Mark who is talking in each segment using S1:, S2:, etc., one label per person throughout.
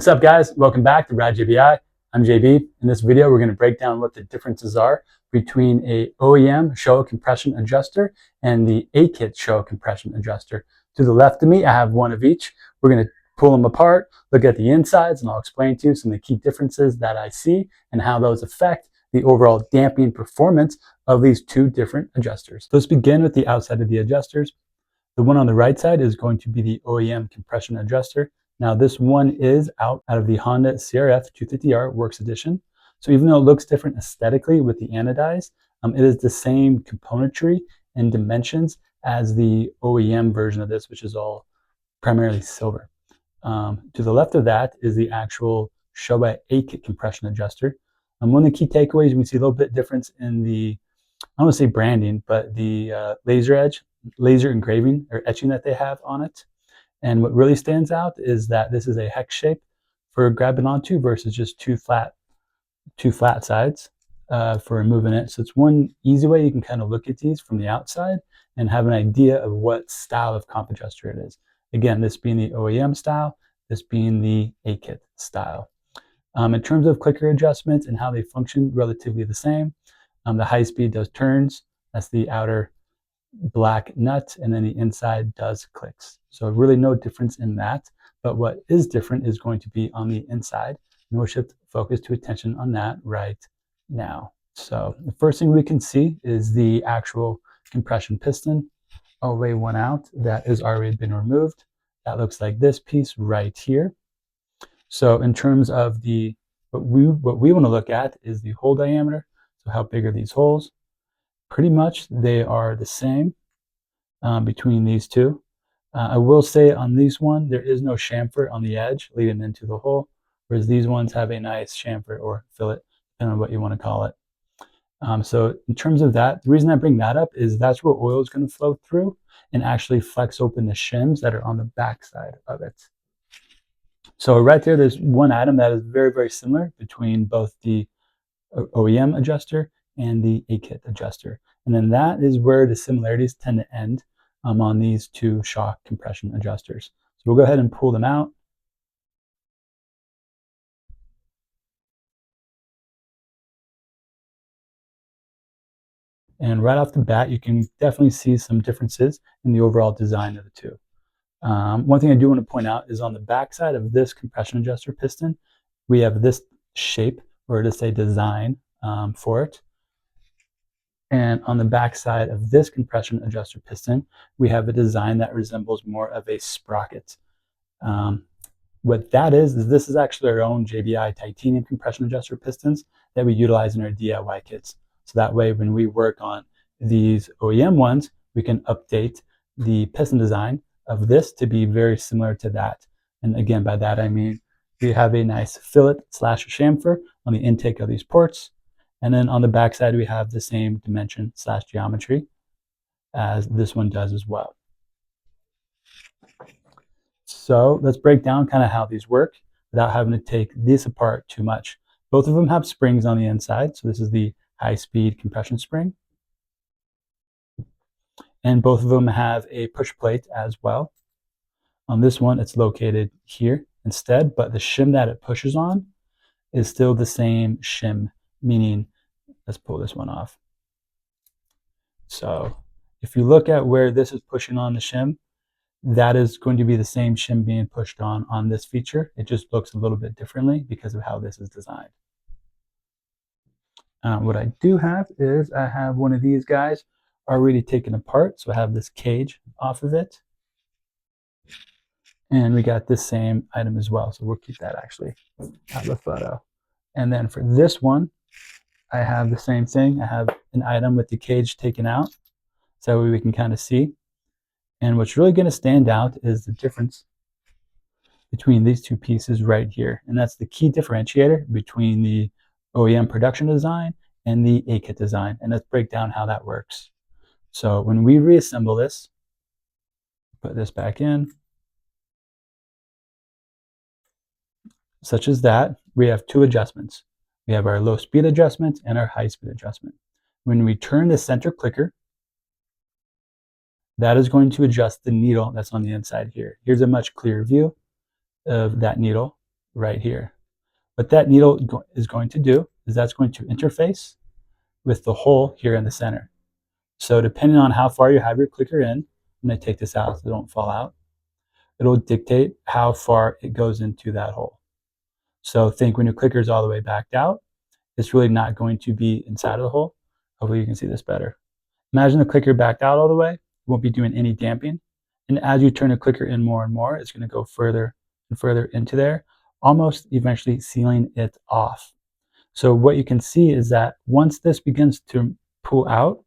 S1: What's up, guys? Welcome back to Rad JBI. I'm JB. In this video, we're going to break down what the differences are between a OEM Showa compression adjuster and the A-kit Showa compression adjuster. To the left of me, I have one of each. We're going to pull them apart, look at the insides, and I'll explain to you some of the key differences that I see and how those affect the overall damping performance of these two different adjusters. Let's begin with the outside of the adjusters. The one on the right side is going to be the OEM compression adjuster. Now this one is out of the Honda CRF 250R Works Edition. So even though it looks different aesthetically with the anodized, it is the same componentry and dimensions as the OEM version of this, which is all primarily silver. To the left of that is the actual Showa A-kit compression adjuster. One of the key takeaways, you can see a little bit difference in the, I don't want to say branding, but the laser engraving or etching that they have on it. And what really stands out is that this is a hex shape for grabbing onto versus just two flat sides for removing it. So it's one easy way you can kind of look at these from the outside and have an idea of what style of comp adjuster it is. Again, this being the OEM style, this being the A-kit style. In terms of clicker adjustments and how they function, relatively the same. The high speed does turns. That's the outer black nut, and then the inside does clicks. So really no difference in that, but what is different is going to be on the inside, and we'll shift focus to attention on that right now. So the first thing we can see is the actual compression piston. I'll lay one out that has already been removed. That looks like this piece right here. So in terms of the what we want to look at is the hole diameter. So how big are these holes? Pretty much they are the same between these two. I will say on this one, there is no chamfer on the edge leading into the hole, whereas these ones have a nice chamfer or fillet, depending on what you want to call it. So in terms of that, the reason I bring that up is that's where oil is going to flow through and actually flex open the shims that are on the back side of it. So right there, there's one item that is very, very similar between both the OEM adjuster and the A-kit adjuster. And then that is where the similarities tend to end on these two Showa compression adjusters. So we'll go ahead and pull them out. And right off the bat, you can definitely see some differences in the overall design of the two. One thing I do want to point out is on the back side of this compression adjuster piston, we have this shape, or to say design for it. And on the back side of this compression adjuster piston, we have a design that resembles more of a sprocket. What that is this is actually our own JBI titanium compression adjuster pistons that we utilize in our DIY kits. So that way, when we work on these OEM ones, we can update the piston design of this to be very similar to that. And again, by that I mean we have a nice fillet / chamfer on the intake of these ports. And then on the back side, we have the same dimension / geometry as this one does as well. So let's break down kind of how these work without having to take this apart too much. Both of them have springs on the inside. So this is the high-speed compression spring. And both of them have a push plate as well. On this one, it's located here instead, but the shim that it pushes on is still the same shim, meaning, let's pull this one off. So if you look at where this is pushing on the shim, that is going to be the same shim being pushed on this feature. It just looks a little bit differently because of how this is designed. What I do have is I have one of these guys already taken apart. So I have this cage off of it. And we got this same item as well. So we'll keep that actually out of the photo. And then for this one, I have the same thing. I have an item with the cage taken out. So we can kind of see. And what's really going to stand out is the difference between these two pieces right here. And that's the key differentiator between the OEM production design and the A-kit design. And let's break down how that works. So when we reassemble this, put this back in, such as that, we have two adjustments. We have our low speed adjustment and our high speed adjustment. When we turn the center clicker, that is going to adjust the needle that's on the inside here. Here's a much clearer view of that needle right here. What that needle is going to do is that's going to interface with the hole here in the center. So depending on how far you have your clicker in, I'm going to take this out so it don't fall out. It'll dictate how far it goes into that hole. So think when your clicker is all the way backed out, it's really not going to be inside of the hole. Hopefully you can see this better. Imagine the clicker backed out all the way. It won't be doing any damping. And as you turn the clicker in more and more, it's going to go further and further into there, almost eventually sealing it off. So what you can see is that once this begins to pull out,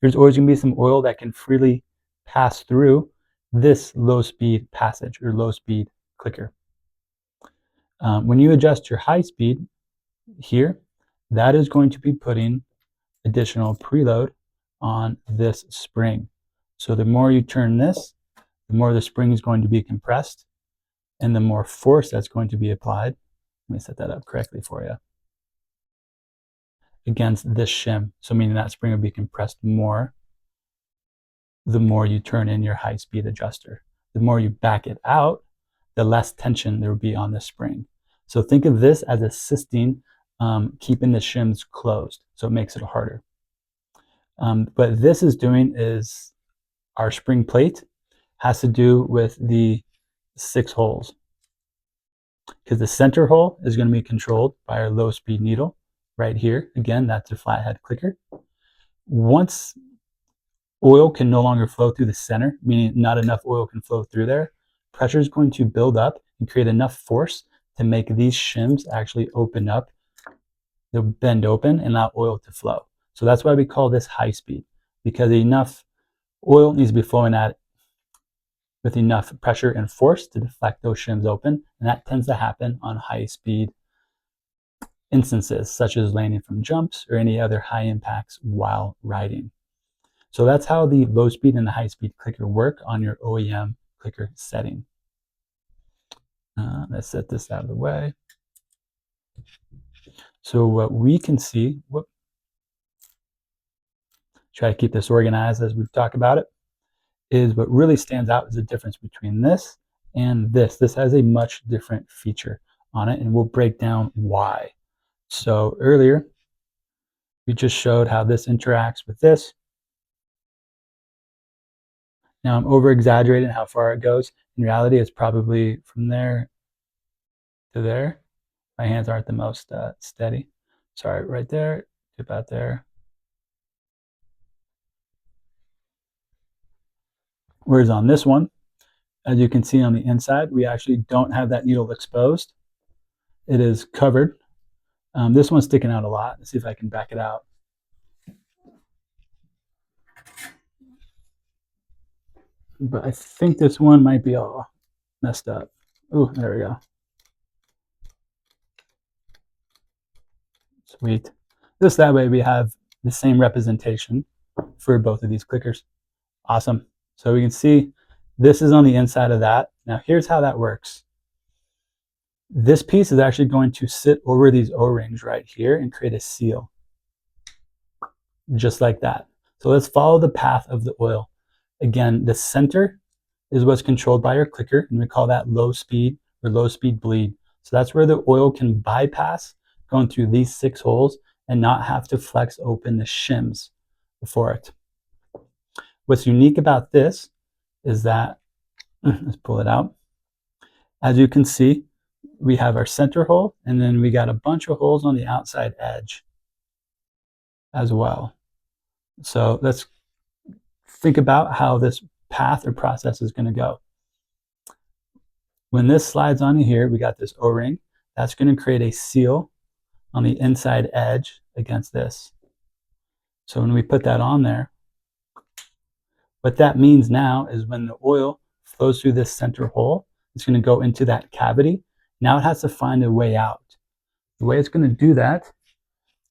S1: there's always going to be some oil that can freely pass through this low speed passage or low speed clicker. When you adjust your high speed here, that is going to be putting additional preload on this spring. So the more you turn this, the more the spring is going to be compressed and the more force that's going to be applied. Let me set that up correctly for you. Against this shim. So meaning that spring will be compressed more the more you turn in your high speed adjuster. The more you back it out, the less tension there will be on the spring. So think of this as assisting keeping the shims closed. So it makes it harder. What this is doing is our spring plate has to do with the 6 holes. Because the center hole is going to be controlled by our low speed needle right here. Again, that's a flathead clicker. Once oil can no longer flow through the center, meaning not enough oil can flow through there, pressure is going to build up and create enough force to make these shims actually open up. They'll bend open and allow oil to flow. So that's why we call this high speed, because enough oil needs to be flowing at it with enough pressure and force to deflect those shims open. And that tends to happen on high speed instances, such as landing from jumps or any other high impacts while riding. So that's how the low speed and the high speed clicker work on your OEM clicker setting. Let's set this out of the way. So what we can see, try to keep this organized as we talk about it, is what really stands out is the difference between this and this. This has a much different feature on it, and we'll break down why. So earlier, we just showed how this interacts with this. Now I'm over-exaggerating how far it goes. In reality, it's probably from there to there. My hands aren't the most steady. Sorry, right there, tip out there. Whereas on this one, as you can see on the inside, we actually don't have that needle exposed. It is covered. This one's sticking out a lot. Let's see if I can back it out. But I think this one might be all messed up. Oh, there we go. Sweet. Just that way we have the same representation for both of these clickers. Awesome. So we can see this is on the inside of that. Now here's how that works. This piece is actually going to sit over these O-rings right here and create a seal. Just like that. So let's follow the path of the oil. Again, the center is what's controlled by your clicker, and we call that low speed or low speed bleed. So that's where the oil can bypass going through these 6 holes and not have to flex open the shims for it. What's unique about this is that, let's pull it out. As you can see, we have our center hole, and then we got a bunch of holes on the outside edge as well. So let's think about how this path or process is going to go. When this slides on here, we got this O-ring. That's going to create a seal on the inside edge against this. So when we put that on there, what that means now is when the oil flows through this center hole, it's going to go into that cavity. Now it has to find a way out. The way it's going to do that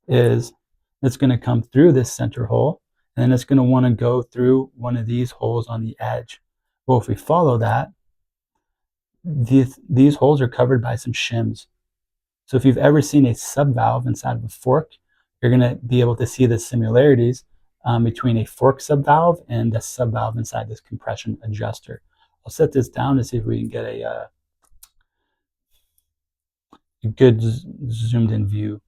S1: is it's going to come through this center hole, and then it's going to want to go through one of these holes on the edge. Well, if we follow that, these holes are covered by some shims. So if you've ever seen a subvalve inside of a fork, you're going to be able to see the similarities between a fork subvalve and a subvalve inside this compression adjuster. I'll set this down to see if we can get a good zoomed in view.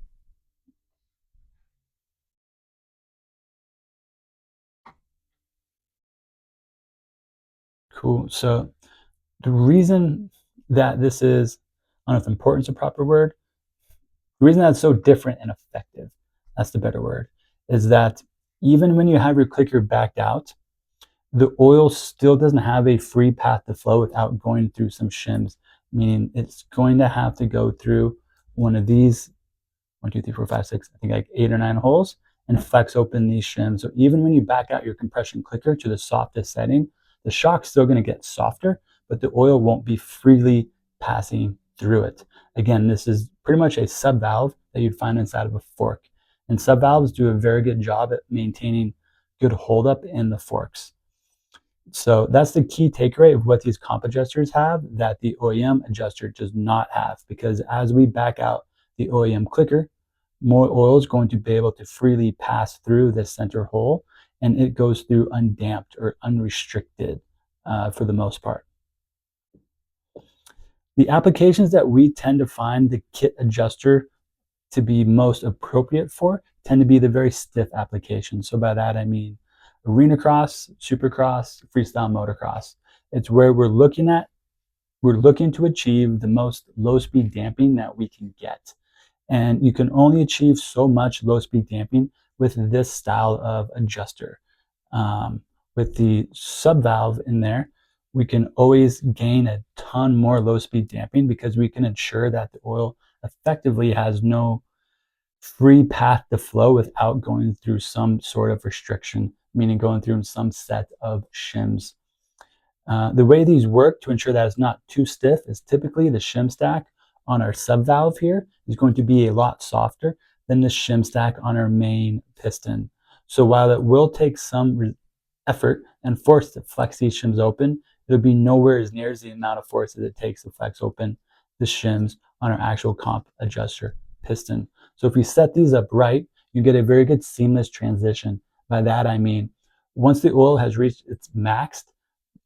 S1: Cool. So the reason that this is, I don't know if importance is a proper word, the reason that's so different and effective, that's the better word, is that even when you have your clicker backed out, the oil still doesn't have a free path to flow without going through some shims, meaning it's going to have to go through one of these 1, 2, 3, 4, 5, 6, I think like 8 or 9 holes, and flex open these shims. So even when you back out your compression clicker to the softest setting, the shock's still going to get softer, but the oil won't be freely passing through it. Again, this is pretty much a sub valve that you'd find inside of a fork. And sub valves do a very good job at maintaining good holdup in the forks. So that's the key takeaway of what these comp adjusters have that the OEM adjuster does not have, because as we back out the OEM clicker, more oil is going to be able to freely pass through this center hole, and it goes through undamped or unrestricted for the most part. The applications that we tend to find the kit adjuster to be most appropriate for tend to be the very stiff applications. So by that I mean arena cross, supercross, freestyle motocross. It's where we're looking to achieve the most low speed damping that we can get. And you can only achieve so much low speed damping with this style of adjuster. With the sub valve in there, we can always gain a ton more low speed damping because we can ensure that the oil effectively has no free path to flow without going through some sort of restriction, meaning going through some set of shims. The way these work to ensure that it's not too stiff is typically the shim stack on our sub valve here is going to be a lot softer than the shim stack on our main piston. So while it will take some effort and force to flex these shims open, it'll be nowhere as near as the amount of force that it takes to flex open the shims on our actual comp adjuster piston. So if we set these up right, you get a very good seamless transition. By that I mean, once the oil has reached its max,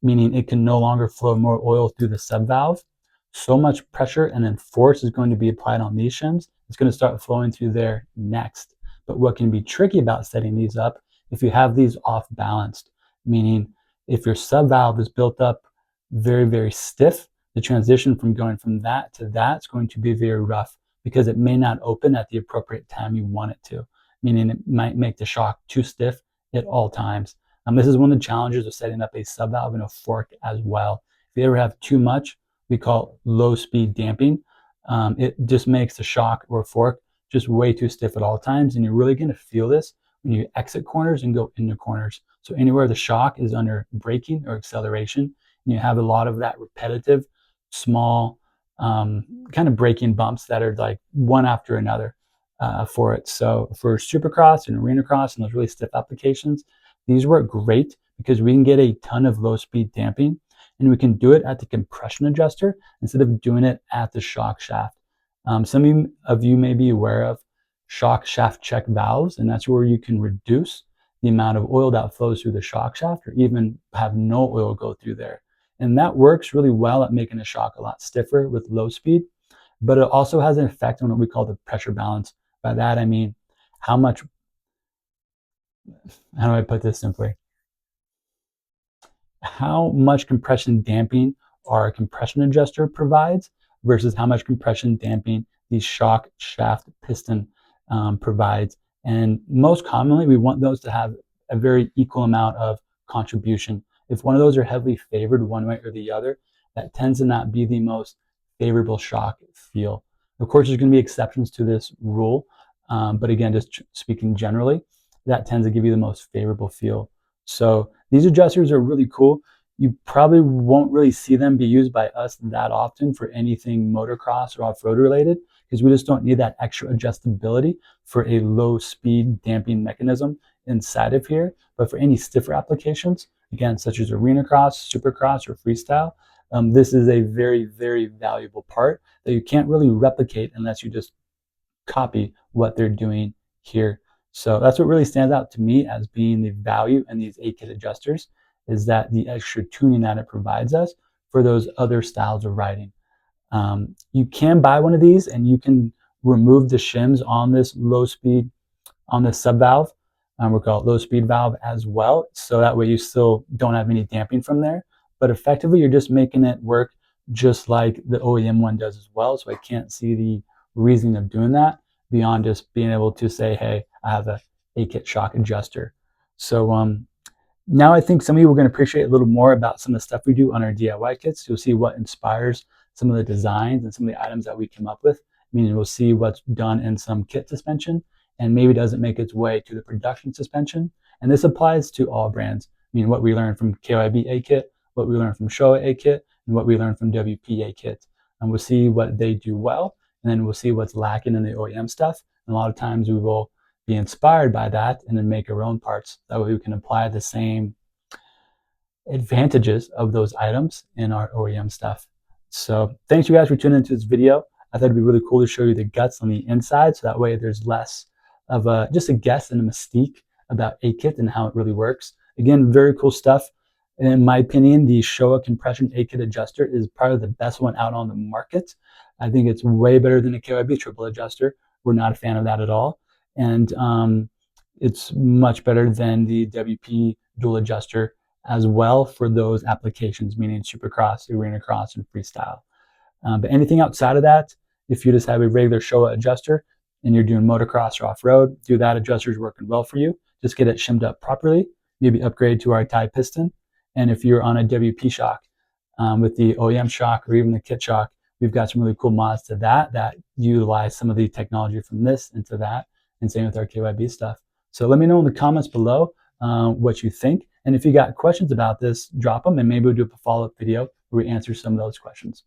S1: meaning it can no longer flow more oil through the sub valve, so much pressure and then force is going to be applied on these shims. It's going to start flowing through there next. But what can be tricky about setting these up, if you have these off balanced, meaning if your sub valve is built up very, very stiff, the transition from going from that to that is going to be very rough because it may not open at the appropriate time you want it to, meaning it might make the shock too stiff at all times. This is one of the challenges of setting up a sub valve and a fork as well. If you ever have too much, we call low speed damping. It just makes the shock or fork just way too stiff at all times. And you're really going to feel this when you exit corners and go into corners. So anywhere the shock is under braking or acceleration, and you have a lot of that repetitive, small kind of braking bumps that are like one after another for it. So for supercross and arena cross and those really stiff applications, these work great because we can get a ton of low speed damping and we can do it at the compression adjuster instead of doing it at the shock shaft. Some of you may be aware of shock shaft check valves, and that's where you can reduce the amount of oil that flows through the shock shaft or even have no oil go through there. And that works really well at making the shock a lot stiffer with low speed, but it also has an effect on what we call the pressure balance. By that, I mean, how do I put this simply? How much compression damping our compression adjuster provides versus how much compression damping the shock shaft piston provides. And most commonly, we want those to have a very equal amount of contribution. If one of those are heavily favored one way or the other, that tends to not be the most favorable shock feel. Of course, there's going to be exceptions to this rule, but again, just speaking generally, that tends to give you the most favorable feel. So these adjusters are really cool. You probably won't really see them be used by us that often for anything motocross or off-road related because we just don't need that extra adjustability for a low speed damping mechanism inside of here. But for any stiffer applications, again, such as arena cross, supercross, or freestyle, this is a very, very valuable part that you can't really replicate unless you just copy what they're doing here. So that's what really stands out to me as being the value in these A-kit adjusters is that the extra tuning that it provides us for those other styles of riding. You can buy one of these and you can remove the shims on this low speed, on this sub valve. We'll call it low speed valve as well. So that way you still don't have any damping from there. But effectively, you're just making it work just like the OEM one does as well. So I can't see the reasoning of doing that beyond just being able to say, hey, I have a A-kit shock adjuster. So now I think some of you are going to appreciate a little more about some of the stuff we do on our DIY kits. You'll see what inspires some of the designs and some of the items that we come up with. Meaning we'll see what's done in some kit suspension and maybe doesn't make its way to the production suspension. And this applies to all brands. I mean, what we learned from KYB A-kit, what we learned from Showa A-kit, and what we learned from WP A-kit. And we'll see what they do well, and then we'll see what's lacking in the OEM stuff. And a lot of times we will be inspired by that and then make our own parts. That way we can apply the same advantages of those items in our OEM stuff. So thanks you guys for tuning into this video. I thought it'd be really cool to show you the guts on the inside, so that way there's less of just a guess and a mystique about A-kit and how it really works. Again, very cool stuff. In my opinion, the Showa compression A-kit adjuster is probably the best one out on the market. I think it's way better than a KYB triple adjuster. We're not a fan of that at all. And it's much better than the WP dual adjuster as well for those applications, meaning Supercross, Arena Cross, and Freestyle. But anything outside of that, if you just have a regular Showa adjuster and you're doing motocross or off-road, do that adjuster is working well for you. Just get it shimmed up properly, maybe upgrade to our tie piston. And if you're on a WP shock with the OEM shock or even the kit shock, we've got some really cool mods to that utilize some of the technology from this into that, and same with our KYB stuff. So let me know in the comments below what you think. And if you got questions about this, drop them and maybe we'll do a follow-up video where we answer some of those questions.